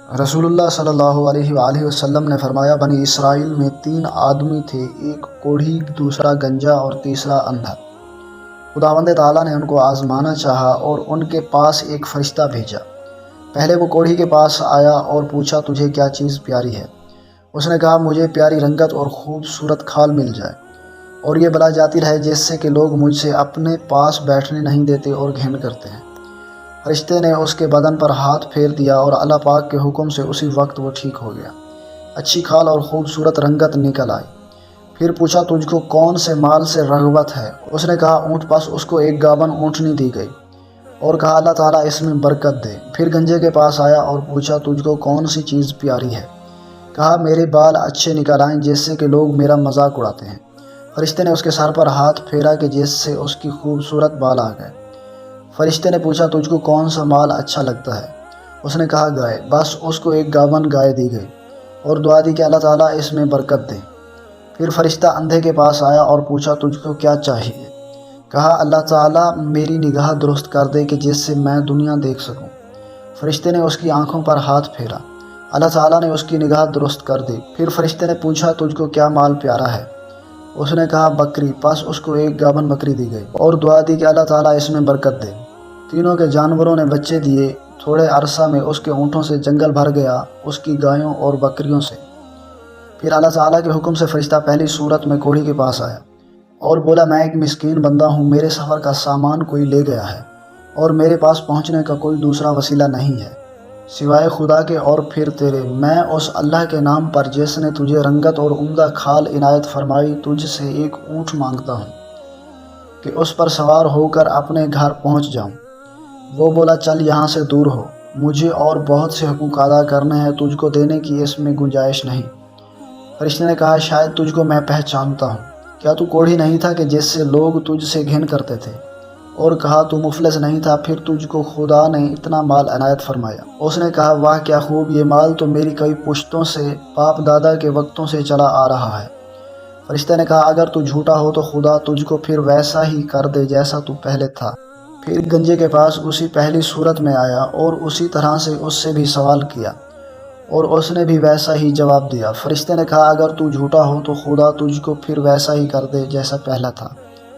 رسول اللہ صلی اللہ علیہ وآلہ وسلم نے فرمایا، بنی اسرائیل میں 3 آدمی تھے، ایک کوڑھی، دوسرا گنجا اور تیسرا اندھا۔ خداوند تعالیٰ نے ان کو آزمانا چاہا اور ان کے پاس ایک فرشتہ بھیجا۔ پہلے وہ کوڑھی کے پاس آیا اور پوچھا، تجھے کیا چیز پیاری ہے؟ اس نے کہا، مجھے پیاری رنگت اور خوبصورت کھال مل جائے، اور یہ بلا جاتی رہے جس سے کہ لوگ مجھ سے اپنے پاس بیٹھنے نہیں دیتے اور گھن کرتے ہیں۔ فرشتے نے اس کے بدن پر ہاتھ پھیر دیا اور اللہ پاک کے حکم سے اسی وقت وہ ٹھیک ہو گیا۔ اچھی کھال اور خوبصورت رنگت نکل آئی۔ پھر پوچھا، تجھ کو کون سے مال سے رغبت ہے؟ اس نے کہا، اونٹ۔ پس اس کو ایک گابن اونٹنی دی گئی اور کہا، اللہ تعالیٰ اس میں برکت دے۔ پھر گنجے کے پاس آیا اور پوچھا، تجھ کو کون سی چیز پیاری ہے؟ کہا، میرے بال اچھے نکل آئیں جس سے کہ لوگ میرا مذاق اڑاتے ہیں۔ فرشتے نے اس کے سر پر ہاتھ پھیرا کہ جس سے اس کی خوبصورت بال آ گئے۔ فرشتے نے پوچھا، تجھ کو کون سا مال اچھا لگتا ہے؟ اس نے کہا، گائے۔ بس اس کو ایک گابن گائے دی گئی اور دعا دی کہ اللہ تعالیٰ اس میں برکت دے۔ پھر فرشتہ اندھے کے پاس آیا اور پوچھا، تجھ کو کیا چاہیے؟ کہا، اللہ تعالیٰ میری نگاہ درست کر دے کہ جس سے میں دنیا دیکھ سکوں۔ فرشتے نے اس کی آنکھوں پر ہاتھ پھیرا۔ اللہ تعالیٰ نے اس کی نگاہ درست کر دی۔ پھر فرشتے نے پوچھا، تجھ کو کیا مال پیارا ہے؟ اس نے کہا، بکری۔ پس اس کو ایک گابن بکری دی گئی اور دعا دی کہ اللہ تعالیٰ اس میں برکت دے۔ تینوں کے جانوروں نے بچے دیے۔ تھوڑے عرصہ میں اس کے اونٹوں سے جنگل بھر گیا، اس کی گایوں اور بکریوں سے۔ پھر اللہ تعالیٰ کے حکم سے فرشتہ پہلی صورت میں کوڑھی کے پاس آیا اور بولا، میں ایک مسکین بندہ ہوں، میرے سفر کا سامان کوئی لے گیا ہے اور میرے پاس پہنچنے کا کوئی دوسرا وسیلہ نہیں ہے سوائے خدا کے اور پھر تیرے۔ میں اس اللہ کے نام پر جس نے تجھے رنگت اور عمدہ کھال عنایت فرمائی تجھ سے ایک اونٹ مانگتا ہوں کہ اس پر سوار ہو کر اپنے گھر پہنچ جاؤں۔ وہ بولا، چل یہاں سے دور ہو، مجھے اور بہت سے حقوق ادا کرنے ہیں، تجھ کو دینے کی اس میں گنجائش نہیں۔ فرشتے نے کہا، شاید تجھ کو میں پہچانتا ہوں۔ کیا تو کوڑھی نہیں تھا کہ جس سے لوگ تجھ سے گھن کرتے تھے؟ اور کہا، تو مفلس نہیں تھا، پھر تجھ کو خدا نے اتنا مال عنایت فرمایا۔ اس نے کہا، واہ کیا خوب، یہ مال تو میری کئی پشتوں سے، باپ دادا کے وقتوں سے چلا آ رہا ہے۔ فرشتے نے کہا، اگر تو جھوٹا ہو تو خدا تجھ کو پھر ویسا ہی کر دے جیسا تو پہلے تھا۔ پھر گنجے کے پاس اسی پہلی صورت میں آیا اور اسی طرح سے اس سے بھی سوال کیا اور اس نے بھی ویسا ہی جواب دیا۔ فرشتے نے کہا، اگر تو جھوٹا ہو تو خدا تجھ کو پھر ویسا ہی کر دے جیسا پہلا تھا۔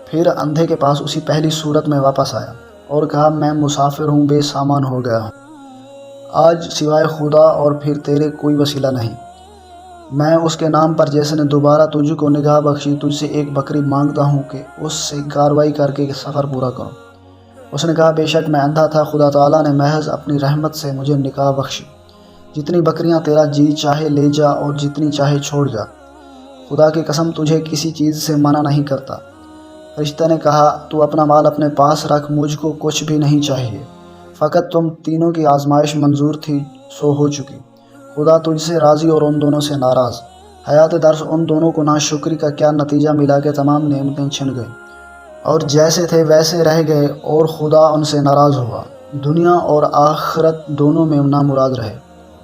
پھر اندھے کے پاس اسی پہلی صورت میں واپس آیا اور کہا، میں مسافر ہوں، بے سامان ہو گیا ہوں، آج سوائے خدا اور پھر تیرے کوئی وسیلہ نہیں۔ میں اس کے نام پر جس نے دوبارہ تجھ کو نگاہ بخشی تجھ سے ایک بکری مانگتا ہوں کہ اس سے کاروائی کر کے سفر پورا کروں۔ اس نے کہا، بے شک میں اندھا تھا، خدا تعالیٰ نے محض اپنی رحمت سے مجھے نگاہ بخشی۔ جتنی بکریاں تیرا جی چاہے لے جا اور جتنی چاہے چھوڑ جا، خدا کی قسم تجھے کسی چیز سے منع نہیں کرتا۔ فرشتہ نے کہا، تو اپنا مال اپنے پاس رکھ، مجھ کو کچھ بھی نہیں چاہیے، فقط تم تینوں کی آزمائش منظور تھی سو ہو چکی۔ خدا تجھ سے راضی اور ان دونوں سے ناراض۔ حیات درس ان دونوں کو ناشکری کا کیا نتیجہ ملا کہ تمام نعمتیں چھن گئیں اور جیسے تھے ویسے رہ گئے اور خدا ان سے ناراض ہوا۔ دنیا اور آخرت دونوں میں نامراد رہے،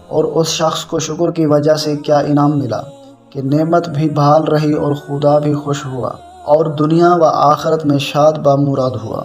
اور اس شخص کو شکر کی وجہ سے کیا انعام ملا کہ نعمت بھی بحال رہی اور خدا بھی خوش ہوا اور دنیا و آخرت میں شاد بامراد ہوا۔